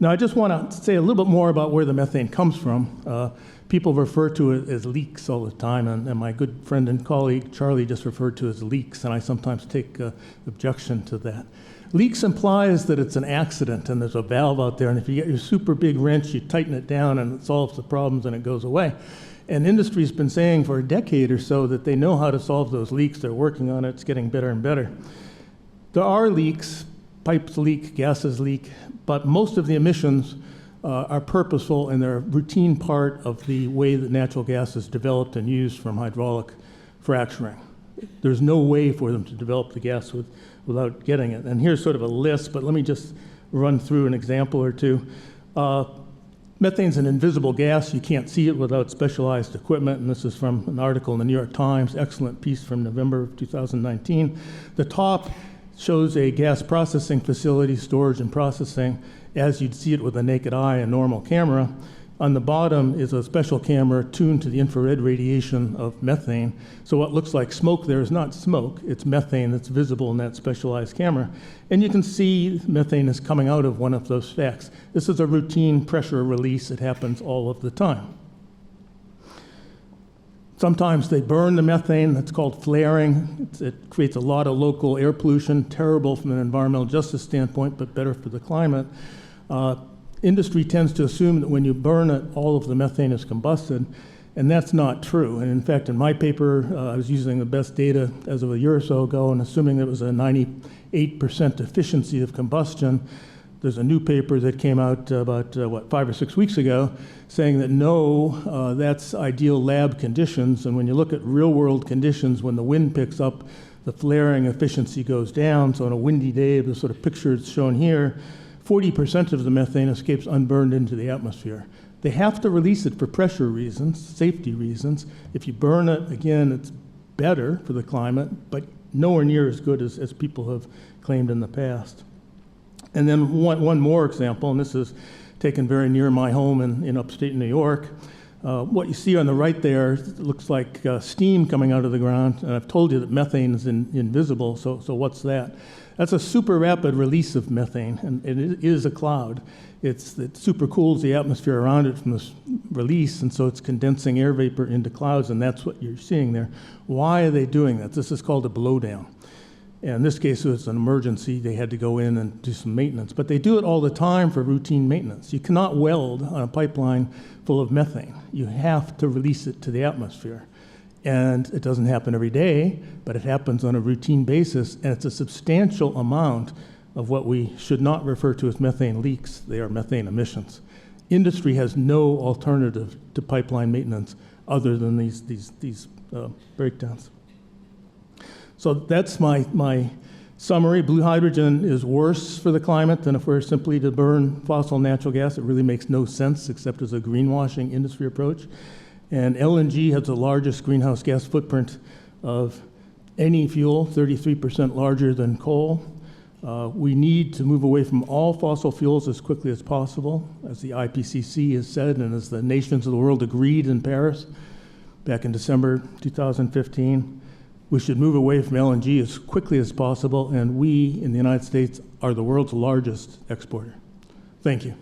Now, I just want to say a little bit more about where the methane comes from. People refer to it as leaks all the time, and my good friend and colleague Charlie just referred to it as leaks, and I sometimes take objection to that. Leaks implies that it's an accident and there's a valve out there, and if you get your super big wrench, you tighten it down and it solves the problems and it goes away. And industry's been saying for a decade or so that they know how to solve those leaks. They're working on it. It's getting better and better. There are leaks. Pipes leak, gases leak, but most of the emissions are purposeful and they're a routine part of the way that natural gas is developed and used from hydraulic fracturing. There's no way for them to develop the gas without getting it. And here's sort of a list, but let me just run through an example or two. Methane's an invisible gas. You can't see it without specialized equipment, and this is from an article in the New York Times, excellent piece from November of 2019. The top shows a gas processing facility, storage and processing, as you'd see it with a naked eye, a normal camera. On the bottom is a special camera tuned to the infrared radiation of methane. So what looks like smoke there is not smoke, it's methane that's visible in that specialized camera. And you can see methane is coming out of one of those stacks. This is a routine pressure release. It happens all of the time. Sometimes they burn the methane. That's called flaring. It creates a lot of local air pollution, terrible from an environmental justice standpoint, but better for the climate. Industry tends to assume that when you burn it, all of the methane is combusted, and that's not true. And in fact, in my paper, I was using the best data as of a year or so ago and assuming there was a 98% efficiency of combustion. There's a new paper that came out about, 5 or 6 weeks ago saying that no, that's ideal lab conditions. And when you look at real world conditions, when the wind picks up, the flaring efficiency goes down. So on a windy day, the sort of picture is shown here, 40% of the methane escapes unburned into the atmosphere. They have to release it for pressure reasons, safety reasons. If you burn it, again, it's better for the climate, but nowhere near as good as people have claimed in the past. And then one more example, and this is taken very near my home in upstate New York. What you see on the right there looks like steam coming out of the ground, and I've told you that methane is invisible, so what's that? That's a super rapid release of methane, and it is a cloud. It super cools the atmosphere around it from this release, and so it's condensing air vapor into clouds, and that's what you're seeing there. Why are they doing that? This is called a blowdown. And in this case, it was an emergency. They had to go in and do some maintenance. But they do it all the time for routine maintenance. You cannot weld on a pipeline full of methane. You have to release it to the atmosphere. And it doesn't happen every day, but it happens on a routine basis, and it's a substantial amount of what we should not refer to as methane leaks. They are methane emissions. Industry has no alternative to pipeline maintenance other than these breakdowns. So that's my summary. Blue hydrogen is worse for the climate than if we're simply to burn fossil natural gas. It really makes no sense except as a greenwashing industry approach. And LNG has the largest greenhouse gas footprint of any fuel, 33% larger than coal. We need to move away from all fossil fuels as quickly as possible, as the IPCC has said, and as the nations of the world agreed in Paris back in December 2015. We should move away from LNG as quickly as possible, and we in the United States are the world's largest exporter. Thank you.